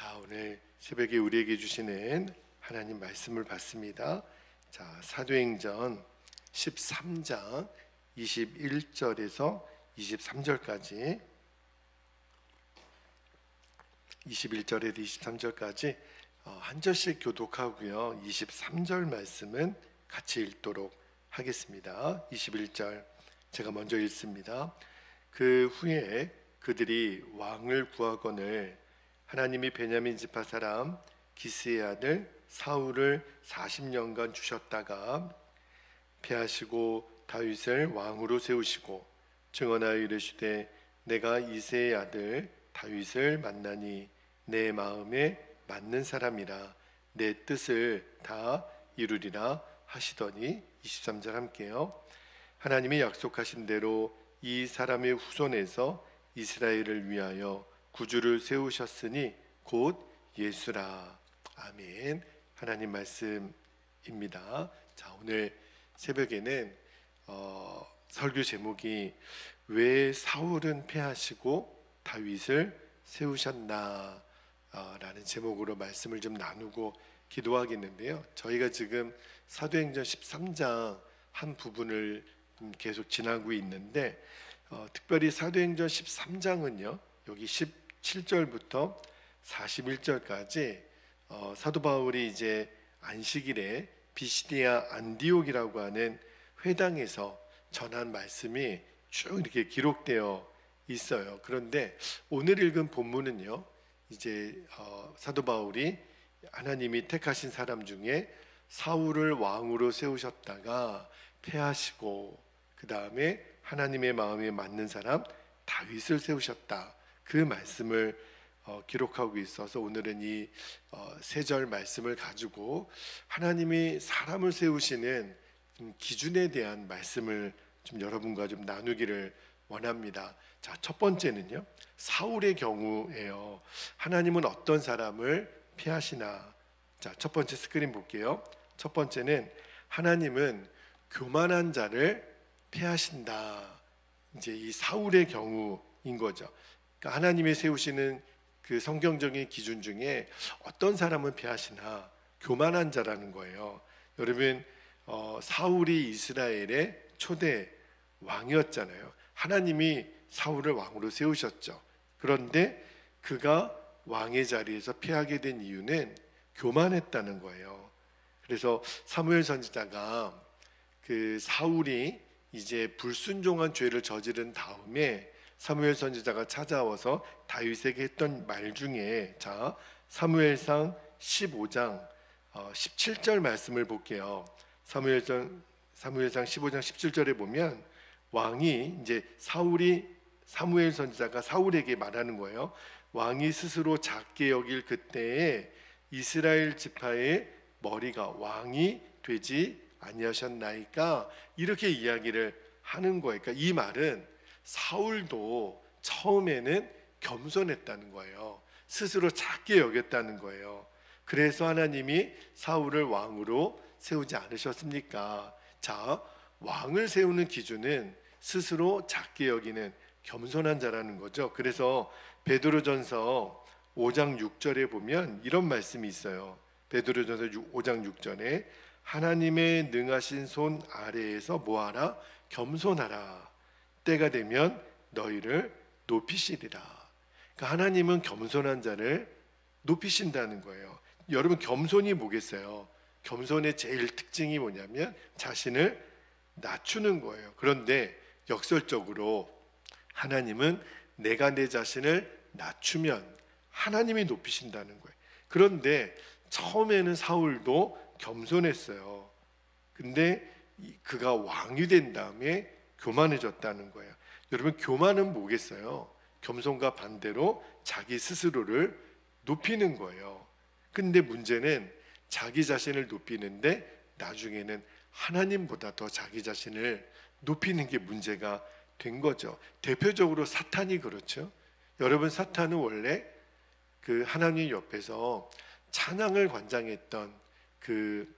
자, 오늘 새벽에 우리에게 주시는 하나님 말씀을 받습니다. 자, 사도행전 13장 21절에서 23절까지 21절에서 23절까지 한 절씩 교독하고요. 23절 말씀은 같이 읽도록 하겠습니다. 21절 제가 먼저 읽습니다. 그 후에 그들이 왕을 구하거늘 하나님이 베냐민 지파 사람 기스의 아들 사울을 40년간 주셨다가 패하시고 다윗을 왕으로 세우시고 증언하여 이르시되 내가 이새의 아들 다윗을 만나니 내 마음에 맞는 사람이라 내 뜻을 다 이루리라 하시더니 23절 함께요. 하나님이 약속하신 대로 이 사람의 후손에서 이스라엘을 위하여 구주를 세우셨으니 곧 예수라. 아멘. 하나님 말씀입니다. 자, 오늘 새벽에는 설교 제목이 왜 사울은 패하시고 다윗을 세우셨나 라는 제목으로 말씀을 좀 나누고 기도하겠는데요. 저희가 지금 사도행전 13장 한 부분을 계속 지나고 있는데 특별히 사도행전 13장은요 여기 17절부터 41절까지 사도 바울이 이제 안식일에 비시디아 안디옥이라고 하는 회당에서 전한 말씀이 쭉 이렇게 기록되어 있어요. 그런데 오늘 읽은 본문은요 이제 사도 바울이 하나님이 택하신 사람 중에 사울을 왕으로 세우셨다가 패하시고 그 다음에 하나님의 마음에 맞는 사람 다윗을 세우셨다. 그 말씀을 기록하고 있어서 오늘은 이 세 절 말씀을 가지고 하나님이 사람을 세우시는 기준에 대한 말씀을 좀 여러분과 좀 나누기를 원합니다. 자, 첫 번째는요 사울의 경우예요. 하나님은 어떤 사람을 피하시나. 자, 첫 번째 스크린 볼게요. 첫 번째는 하나님은 교만한 자를 피하신다. 이제 이 사울의 경우인 거죠. 그러니까 하나님이 세우시는 그 성경적인 기준 중에 어떤 사람은 피하시나 교만한 자라는 거예요. 여러분 사울이 이스라엘의 초대 왕이었잖아요. 하나님이 사울을 왕으로 세우셨죠. 그런데 그가 왕의 자리에서 피하게 된 이유는 교만했다는 거예요. 그래서 사무엘 선지자가 그 사울이 이제 불순종한 죄를 저지른 다음에 사무엘 선지자가 찾아와서 다윗에게 했던 말 중에 자 사무엘상 15장 17절 말씀을 볼게요. 사무엘상 15장 17절에 보면 왕이 이제 사무엘 선지자가 사울에게 말하는 거예요. 왕이 스스로 작게 여길 그때에 이스라엘 지파의 머리가 왕이 되지 아니하셨나이까 이렇게 이야기를 하는 거예요. 그러니까 이 말은 사울도 처음에는 겸손했다는 거예요. 스스로 작게 여겼다는 거예요. 그래서 하나님이 사울을 왕으로 세우지 않으셨습니까? 자, 왕을 세우는 기준은 스스로 작게 여기는 겸손한 자라는 거죠. 그래서 베드로전서 5장 6절에 보면 이런 말씀이 있어요. 베드로전서 5장 6절에 하나님의 능하신 손 아래에서 뭐하라? 겸손하라. 때가 되면 너희를 높이시리라. 그러니까 하나님은 겸손한 자를 높이신다는 거예요. 여러분 겸손이 뭐겠어요? 겸손의 제일 특징이 뭐냐면 자신을 낮추는 거예요. 그런데 역설적으로 하나님은 내가 내 자신을 낮추면 하나님이 높이신다는 거예요. 그런데 처음에는 사울도 겸손했어요. 근데 그가 왕이 된 다음에 교만해졌다는 거예요. 여러분 교만은 뭐겠어요? 겸손과 반대로 자기 스스로를 높이는 거예요. 근데 문제는 자기 자신을 높이는데 나중에는 하나님보다 더 자기 자신을 높이는 게 문제가 된 거죠. 대표적으로 사탄이 그렇죠. 여러분 사탄은 원래 그 하나님 옆에서 찬양을 관장했던 그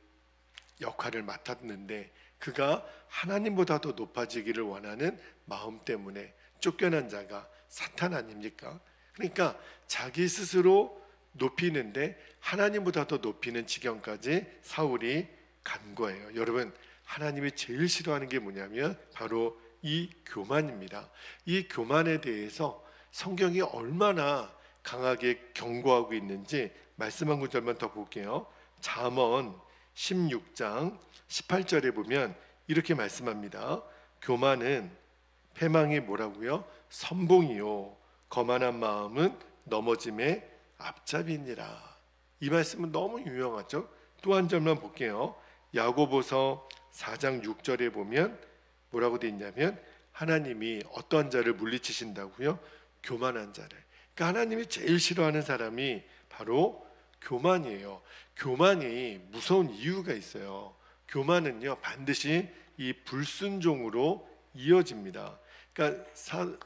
역할을 맡았는데 그가 하나님보다 더 높아지기를 원하는 마음 때문에 쫓겨난 자가 사탄 아닙니까? 그러니까 자기 스스로 높이는데 하나님보다 더 높이는 지경까지 사울이 간 거예요. 여러분, 하나님이 제일 싫어하는 게 뭐냐면 바로 이 교만입니다. 이 교만에 대해서 성경이 얼마나 강하게 경고하고 있는지 말씀 한 구절만 더 볼게요. 잠언 16장 18절에 보면 이렇게 말씀합니다. 교만은 패망이 뭐라고요? 선봉이요 거만한 마음은 넘어짐의 앞잡이니라. 이 말씀은 너무 유명하죠. 또 한 절만 볼게요. 야고보서 4장 6절에 보면 뭐라고 돼 있냐면 하나님이 어떤 자를 물리치신다고요? 교만한 자를. 그러니까 하나님이 제일 싫어하는 사람이 바로 교만이에요. 교만이 무서운 이유가 있어요. 교만은요 반드시 이 불순종으로 이어집니다. 그러니까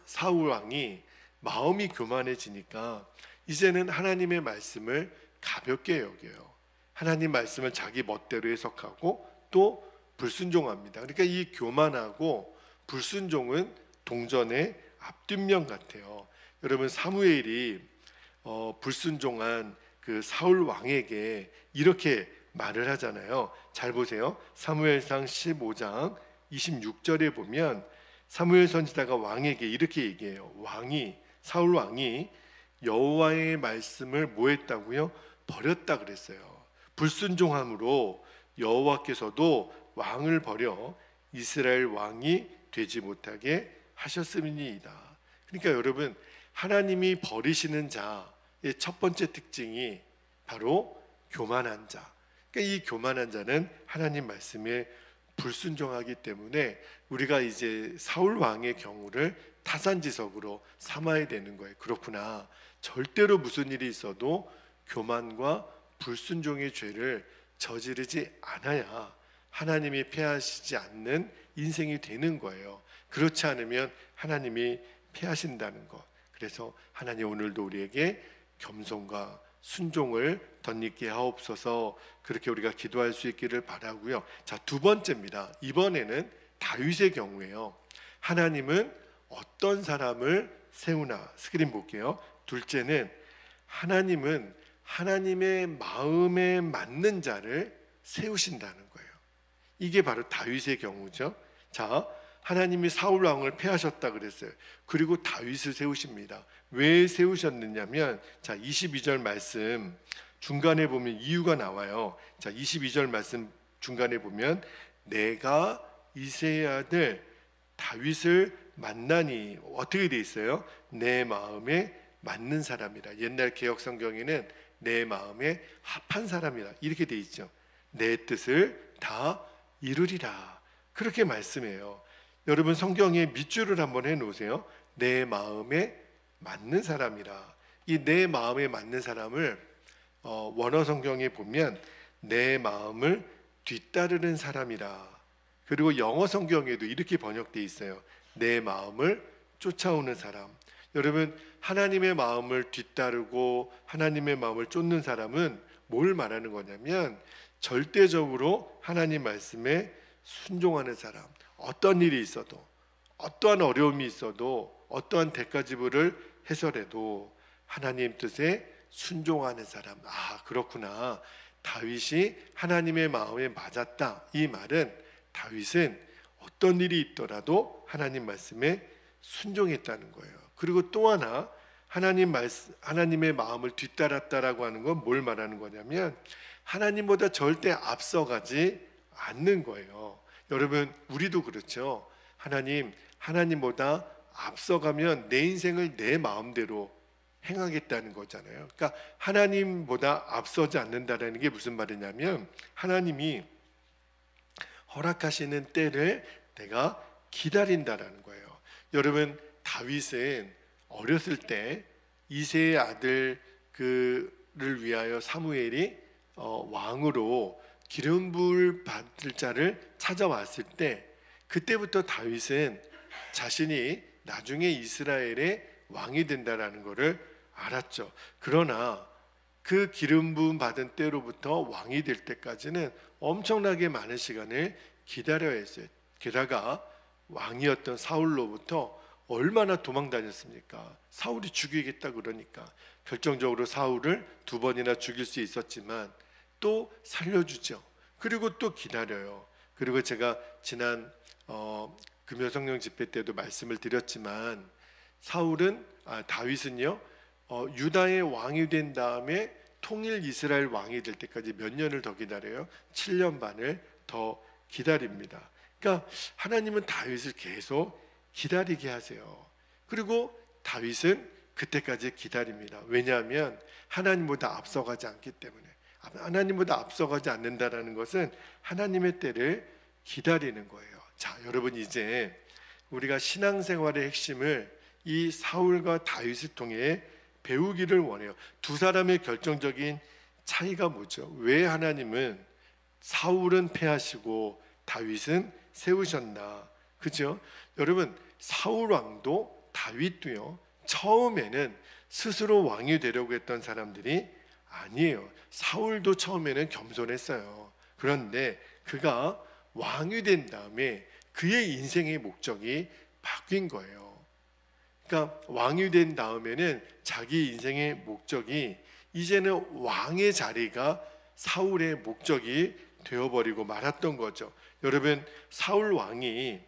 사울 왕이 마음이 교만해지니까 이제는 하나님의 말씀을 가볍게 여겨요. 하나님 말씀을 자기 멋대로 해석하고 또 불순종합니다. 그러니까 이 교만하고 불순종은 동전의 앞뒷면 같아요. 여러분, 사무엘이 불순종한 그 사울 왕에게 이렇게 말을 하잖아요. 잘 보세요. 사무엘상 15장 26절에 보면 사무엘 선지자가 왕에게 이렇게 얘기해요. 사울 왕이 여호와의 말씀을 뭐 했다고요? 버렸다 그랬어요. 불순종함으로 여호와께서도 왕을 버려 이스라엘 왕이 되지 못하게 하셨음이니이다. 그러니까 여러분, 하나님이 버리시는 자의 첫 번째 특징이 바로 교만한 자. 그러니까 이 교만한 자는 하나님 말씀에 불순종하기 때문에 우리가 이제 사울 왕의 경우를 타산지석으로 삼아야 되는 거예요. 그렇구나. 절대로 무슨 일이 있어도 교만과 불순종의 죄를 저지르지 않아야 하나님이 폐하시지 않는 인생이 되는 거예요. 그렇지 않으면 하나님이 폐하신다는 것. 그래서 하나님 오늘도 우리에게 겸손과 순종을 덧입게 하옵소서. 그렇게 우리가 기도할 수 있기를 바라고요. 자, 두 번째입니다. 이번에는 다윗의 경우예요. 하나님은 어떤 사람을 세우나. 스크린 볼게요. 둘째는 하나님은 하나님의 마음에 맞는 자를 세우신다는 거예요. 이게 바로 다윗의 경우죠. 자, 하나님이 사울 왕을 패하셨다 그랬어요. 그리고 다윗을 세우십니다. 왜 세우셨느냐면, 자, 22절 말씀 중간에 보면 이유가 나와요. 자, 22절 말씀 중간에 보면 내가 이새의 아들 다윗을 만나니 어떻게 돼 있어요? 내 마음에 맞는 사람이라. 옛날 개역 성경에는 내 마음에 합한 사람이라 이렇게 돼 있죠. 내 뜻을 다 이루리라. 그렇게 말씀해요. 여러분, 성경에 밑줄을 한번 해놓으세요. 내 마음에 맞는 사람이라. 이 내 마음에 맞는 사람을 원어 성경에 보면 내 마음을 뒤따르는 사람이라. 그리고 영어 성경에도 이렇게 번역되어 있어요. 내 마음을 쫓아오는 사람. 여러분, 하나님의 마음을 뒤따르고 하나님의 마음을 쫓는 사람은 뭘 말하는 거냐면 절대적으로 하나님 말씀에 순종하는 사람. 어떤 일이 있어도, 어떠한 어려움이 있어도, 어떠한 대가지불을 해서라도 하나님 뜻에 순종하는 사람. 아, 그렇구나. 다윗이 하나님의 마음에 맞았다. 이 말은 다윗은 어떤 일이 있더라도 하나님 말씀에 순종했다는 거예요. 그리고 또 하나, 하나님의 마음을 뒤따랐다라고 하는 건 뭘 말하는 거냐면 하나님보다 절대 앞서가지 않는 거예요. 여러분, 우리도 그렇죠. 하나님보다 앞서가면 내 인생을 내 마음대로 행하겠다는 거잖아요. 그러니까 하나님보다 앞서지 않는다라는 게 무슨 말이냐면 하나님이 허락하시는 때를 내가 기다린다라는 거예요. 여러분, 다윗은 어렸을 때 이새의 아들 그를 위하여 사무엘이 왕으로 기름 부을 받을 자를 찾아왔을 때 그때부터 다윗은 자신이 나중에 이스라엘의 왕이 된다라는 것을 알았죠. 그러나 그 기름 부음 받은 때로부터 왕이 될 때까지는 엄청나게 많은 시간을 기다려야 했어요. 게다가 왕이었던 사울로부터 얼마나 도망 다녔습니까? 사울이 죽이겠다 그러니까 결정적으로 사울을 2번이나 죽일 수 있었지만 또 살려주죠. 그리고 또 기다려요. 그리고 제가 지난 금요 성령 집회 때도 말씀을 드렸지만 다윗은요 유다의 왕이 된 다음에 통일 이스라엘 왕이 될 때까지 몇 년을 더 기다려요? 7년 반을 더 기다립니다. 그러니까 하나님은 다윗을 계속 기다리게 하세요. 그리고 다윗은 그때까지 기다립니다. 왜냐하면 하나님보다 앞서가지 않기 때문에. 하나님보다 앞서가지 않는다라는 것은 하나님의 때를 기다리는 거예요. 자, 여러분, 이제 우리가 신앙생활의 핵심을 이 사울과 다윗을 통해 배우기를 원해요. 두 사람의 결정적인 차이가 뭐죠? 왜 하나님은 사울은 패하시고 다윗은 세우셨나? 그죠? 여러분, 사울 왕도 다윗도요, 처음에는 스스로 왕이 되려고 했던 사람들이 아니에요. 사울도 처음에는 겸손했어요. 그런데 그가 왕이 된 다음에 그의 인생의 목적이 바뀐 거예요. 그러니까 왕이 된 다음에는 자기 인생의 목적이 이제는 왕의 자리가 사울의 목적이 되어버리고 말았던 거죠. 여러분, 사울 왕이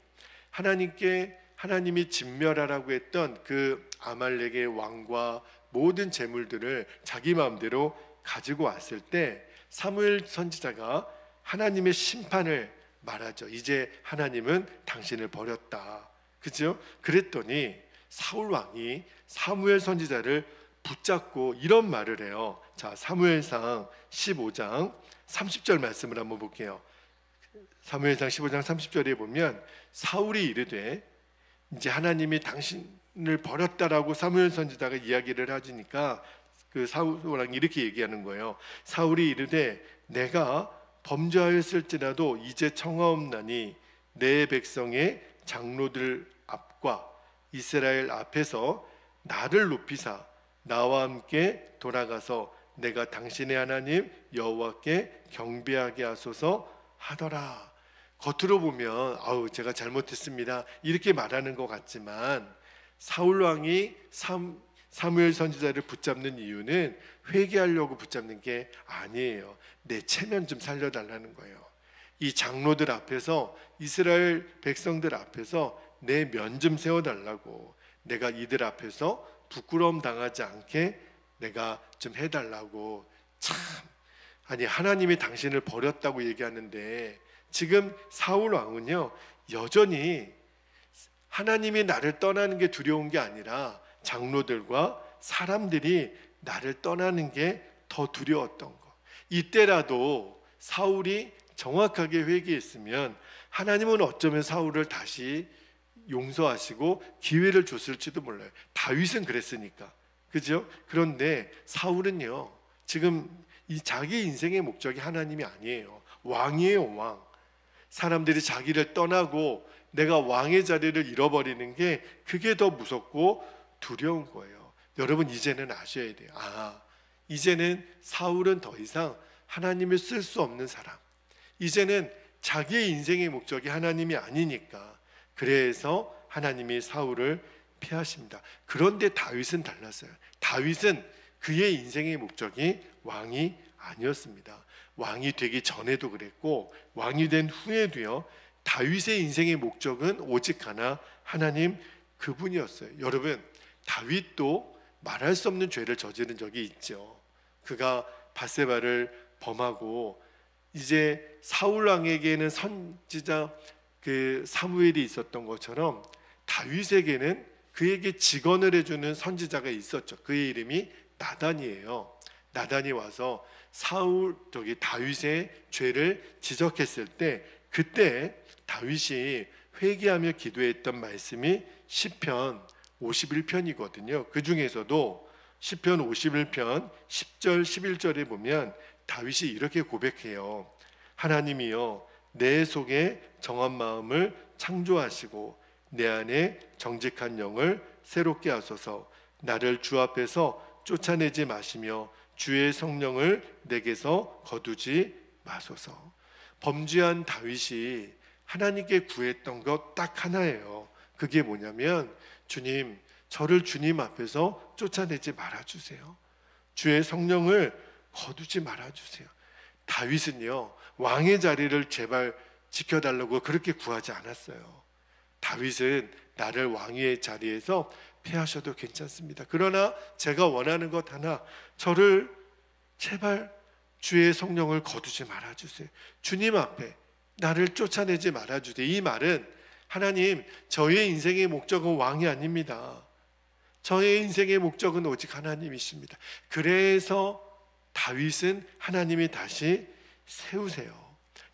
하나님이 진멸하라고 했던 그 아말렉의 왕과 모든 재물들을 자기 마음대로 가지고 왔을 때 사무엘 선지자가 하나님의 심판을 말하죠. 이제 하나님은 당신을 버렸다. 그죠? 그랬더니 사울 왕이 사무엘 선지자를 붙잡고 이런 말을 해요. 자, 사무엘상 15장 30절 말씀을 한번 볼게요. 사무엘상 15장 30절에 보면 사울이 이르되, 이제 하나님이 당신을 버렸다라고 사무엘 선지자가 이야기를 하니까 그 사울 왕이 이렇게 얘기하는 거예요. 사울이 이르되 내가 범죄하였을지라도 이제 청하옵나니 내 백성의 장로들 앞과 이스라엘 앞에서 나를 높이사 나와 함께 돌아가서 내가 당신의 하나님 여호와께 경배하게 하소서 하더라. 겉으로 보면 제가 잘못했습니다 이렇게 말하는 것 같지만 사울 왕이 사무엘 선지자를 붙잡는 이유는 회개하려고 붙잡는 게 아니에요. 내 체면 좀 살려달라는 거예요. 이 장로들 앞에서, 이스라엘 백성들 앞에서 내 면 좀 세워달라고, 내가 이들 앞에서 부끄러움 당하지 않게 내가 좀 해달라고. 참, 아니, 하나님이 당신을 버렸다고 얘기하는데 지금 사울 왕은요 여전히 하나님이 나를 떠나는 게 두려운 게 아니라 장로들과 사람들이 나를 떠나는 게 더 두려웠던 거. 이때라도 사울이 정확하게 회개했으면 하나님은 어쩌면 사울을 다시 용서하시고 기회를 줬을지도 몰라요. 다윗은 그랬으니까. 그죠? 그런데 사울은요 지금 이 자기 인생의 목적이 하나님이 아니에요. 왕이에요, 왕. 사람들이 자기를 떠나고 내가 왕의 자리를 잃어버리는 게 그게 더 무섭고 두려운 거예요. 여러분, 이제는 아셔야 돼요. 이제는 사울은 더 이상 하나님을 쓸 수 없는 사람, 이제는 자기의 인생의 목적이 하나님이 아니니까. 그래서 하나님이 사울을 피하십니다. 그런데 다윗은 달랐어요. 다윗은 그의 인생의 목적이 왕이 아니었습니다. 왕이 되기 전에도 그랬고 왕이 된 후에도요 다윗의 인생의 목적은 오직 하나, 하나님 그분이었어요. 여러분, 다윗도 말할 수 없는 죄를 저지른 적이 있죠. 그가 밧세바를 범하고 이제 사울 왕에게는 선지자 그 사무엘이 있었던 것처럼 다윗에게는 그에게 직언을 해주는 선지자가 있었죠. 그의 이름이 나단이에요. 나단이 와서 다윗의 죄를 지적했을 때 그때 다윗이 회개하며 기도했던 말씀이 시편 51편이거든요. 그 중에서도 시편 51편 10절 11절에 보면 다윗이 이렇게 고백해요. 하나님이여, 내 속에 정한 마음을 창조하시고 내 안에 정직한 영을 새롭게 하소서. 나를 주 앞에서 쫓아내지 마시며 주의 성령을 내게서 거두지 마소서. 범죄한 다윗이 하나님께 구했던 것 딱 하나예요. 그게 뭐냐면, 주님, 저를 주님 앞에서 쫓아내지 말아주세요. 주의 성령을 거두지 말아주세요. 다윗은요, 왕의 자리를 제발 지켜달라고 그렇게 구하지 않았어요. 다윗은 나를 왕의 자리에서 패하셔도 괜찮습니다. 그러나 제가 원하는 것 하나, 저를 제발 주의 성령을 거두지 말아주세요. 주님 앞에 나를 쫓아내지 말아주세요. 이 말은 하나님, 저의 인생의 목적은 왕이 아닙니다. 저의 인생의 목적은 오직 하나님이십니다. 그래서 다윗은 하나님이 다시 세우세요.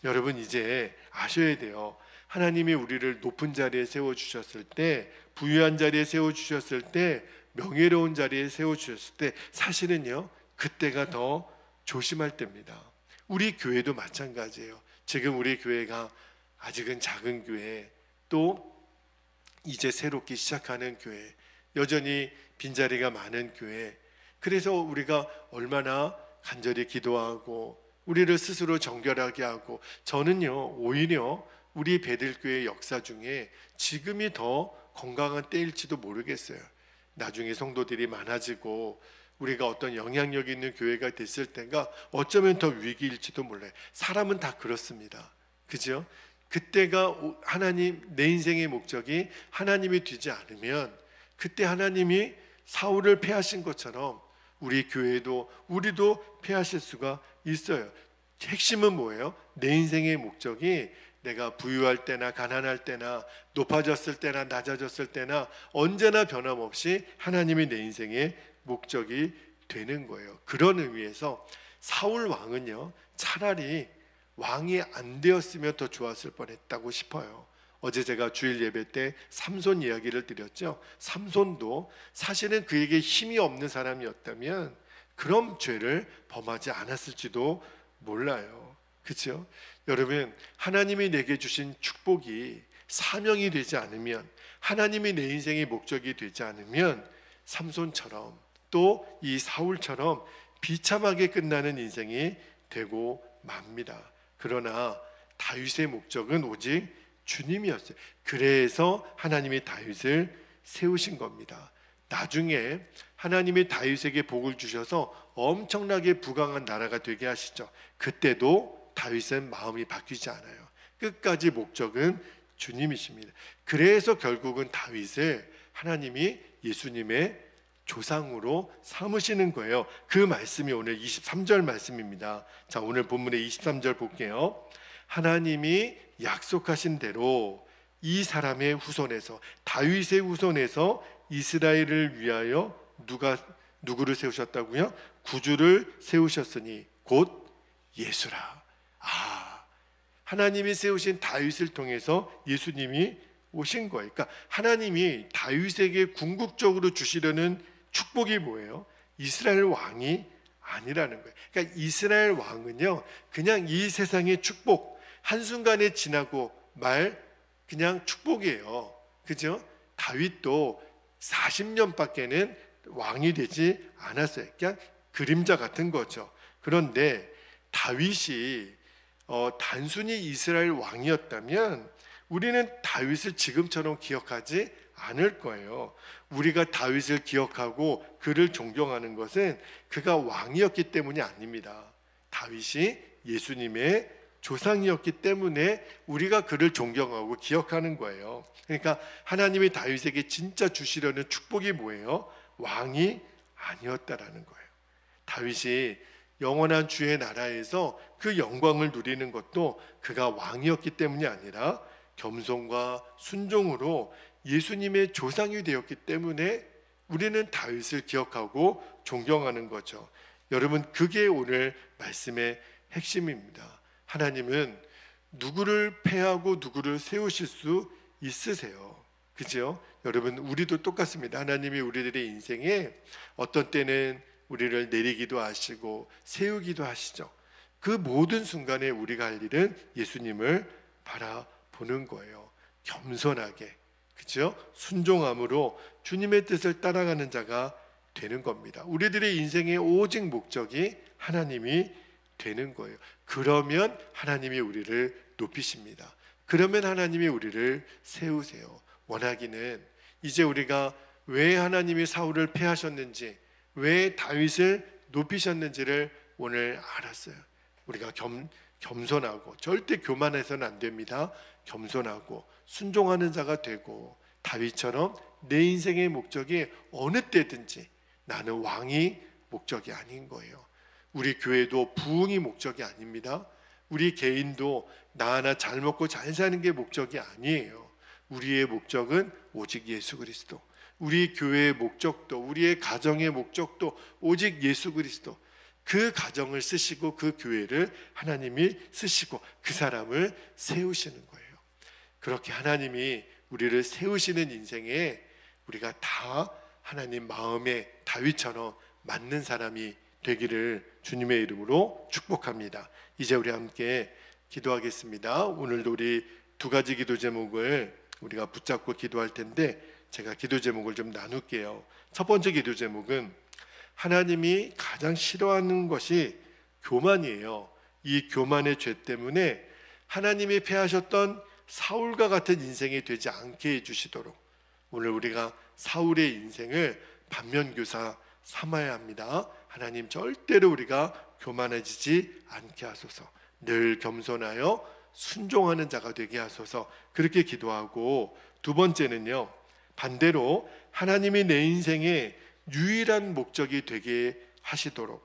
여러분, 이제 아셔야 돼요. 하나님이 우리를 높은 자리에 세워주셨을 때, 부유한 자리에 세워주셨을 때, 명예로운 자리에 세워주셨을 때, 사실은요, 그때가 더 조심할 때입니다. 우리 교회도 마찬가지예요. 지금 우리 교회가 아직은 작은 교회, 또 이제 새롭게 시작하는 교회, 여전히 빈자리가 많은 교회, 그래서 우리가 얼마나 간절히 기도하고 우리를 스스로 정결하게 하고, 저는요, 오히려 우리 베들교회 역사 중에 지금이 더 건강한 때일지도 모르겠어요. 나중에 성도들이 많아지고 우리가 어떤 영향력 있는 교회가 됐을 때가 어쩌면 더 위기일지도 몰라요. 사람은 다 그렇습니다. 그죠? 그때가 하나님, 내 인생의 목적이 하나님이 되지 않으면, 그때 하나님이 사울을 패하신 것처럼 우리 교회도, 우리도 패하실 수가 있어요. 핵심은 뭐예요? 내 인생의 목적이 내가 부유할 때나 가난할 때나 높아졌을 때나 낮아졌을 때나 언제나 변함없이 하나님이 내 인생의 목적이 되는 거예요. 그런 의미에서 사울 왕은요, 차라리 왕이 안 되었으면 더 좋았을 뻔했다고 싶어요. 어제 제가 주일 예배 때 삼손 이야기를 드렸죠. 삼손도 사실은 그에게 힘이 없는 사람이었다면 그런 죄를 범하지 않았을지도 몰라요. 그렇죠? 여러분, 하나님이 내게 주신 축복이 사명이 되지 않으면, 하나님이 내 인생의 목적이 되지 않으면 삼손처럼 또 이 사울처럼 비참하게 끝나는 인생이 되고 맙니다. 그러나 다윗의 목적은 오직 주님이었어요. 그래서 하나님이 다윗을 세우신 겁니다. 나중에 하나님이 다윗에게 복을 주셔서 엄청나게 부강한 나라가 되게 하시죠. 그때도 다윗은 마음이 바뀌지 않아요. 끝까지 목적은 주님이십니다. 그래서 결국은 다윗을 하나님이 예수님의 조상으로 삼으시는 거예요. 그 말씀이 오늘 23절 말씀입니다. 자, 오늘 본문의 23절 볼게요. 하나님이 약속하신 대로 이 사람의 후손에서, 다윗의 후손에서 이스라엘을 위하여 누구를 세우셨다고요? 구주를 세우셨으니 곧 예수라. 하나님이 세우신 다윗을 통해서 예수님이 오신 거예요. 그러니까 하나님이 다윗에게 궁극적으로 주시려는 축복이 뭐예요? 이스라엘 왕이 아니라는 거예요. 그러니까 이스라엘 왕은요, 그냥 이 세상의 축복, 한순간에 지나고 말 그냥 축복이에요. 그죠? 다윗도 40년밖에는 왕이 되지 않았어요. 그냥 그림자 같은 거죠. 그런데 다윗이 단순히 이스라엘 왕이었다면 우리는 다윗을 지금처럼 기억하지 않을 거예요. 우리가 다윗을 기억하고 그를 존경하는 것은 그가 왕이었기 때문이 아닙니다. 다윗이 예수님의 조상이었기 때문에 우리가 그를 존경하고 기억하는 거예요. 그러니까 하나님이 다윗에게 진짜 주시려는 축복이 뭐예요? 왕이 아니었다라는 거예요. 다윗이 영원한 주의 나라에서 그 영광을 누리는 것도 그가 왕이었기 때문이 아니라 겸손과 순종으로 예수님의 조상이 되었기 때문에 우리는 다윗을 기억하고 존경하는 거죠. 여러분, 그게 오늘 말씀의 핵심입니다. 하나님은 누구를 패하고 누구를 세우실 수 있으세요. 그죠? 여러분, 우리도 똑같습니다. 하나님이 우리들의 인생에 어떤 때는 우리를 내리기도 하시고 세우기도 하시죠. 그 모든 순간에 우리가 할 일은 예수님을 바라보는 거예요. 겸손하게, 그죠? 순종함으로 주님의 뜻을 따라가는 자가 되는 겁니다. 우리들의 인생의 오직 목적이 하나님이 되는 거예요. 그러면 하나님이 우리를 높이십니다. 그러면 하나님이 우리를 세우세요. 원하기는 이제 우리가 왜 하나님이 사울을 패하셨는지, 왜 다윗을 높이셨는지를 오늘 알았어요. 우리가 겸손하고 절대 교만해서는 안 됩니다. 겸손하고 순종하는 자가 되고 다윗처럼 내 인생의 목적이 어느 때든지 나는 왕이 목적이 아닌 거예요. 우리 교회도 부흥이 목적이 아닙니다. 우리 개인도 나 하나 잘 먹고 잘 사는 게 목적이 아니에요. 우리의 목적은 오직 예수 그리스도. 우리 교회의 목적도, 우리의 가정의 목적도 오직 예수 그리스도. 그 가정을 쓰시고 그 교회를 하나님이 쓰시고 그 사람을 세우시는 거예요. 그렇게 하나님이 우리를 세우시는 인생에 우리가 다 하나님 마음에 다윗처럼 맞는 사람이 되기를 주님의 이름으로 축복합니다. 이제 우리 함께 기도하겠습니다. 오늘도 우리 두 가지 기도 제목을 우리가 붙잡고 기도할 텐데 제가 기도 제목을 좀 나눌게요. 첫 번째 기도 제목은 하나님이 가장 싫어하는 것이 교만이에요. 이 교만의 죄 때문에 하나님이 패하셨던 사울과 같은 인생이 되지 않게 해주시도록 오늘 우리가 사울의 인생을 반면교사 삼아야 합니다. 하나님 절대로 우리가 교만해지지 않게 하소서. 늘 겸손하여 순종하는 자가 되게 하소서. 그렇게 기도하고, 두 번째는요, 반대로 하나님이 내 인생의 유일한 목적이 되게 하시도록,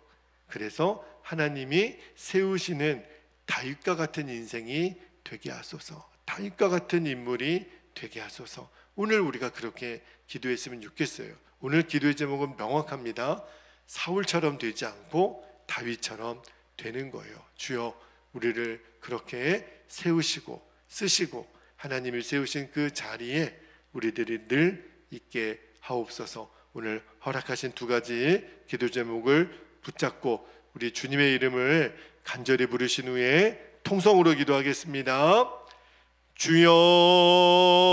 그래서 하나님이 세우시는 다윗과 같은 인생이 되게 하소서. 다윗과 같은 인물이 되게 하소서. 오늘 우리가 그렇게 기도했으면 좋겠어요. 오늘 기도의 제목은 명확합니다. 사울처럼 되지 않고 다윗처럼 되는 거예요. 주여, 우리를 그렇게 세우시고 쓰시고 하나님이 세우신 그 자리에 우리들이 늘 있게 하옵소서. 오늘 허락하신 두 가지 기도 제목을 붙잡고 우리 주님의 이름을 간절히 부르신 후에 통성으로 기도하겠습니다. 주여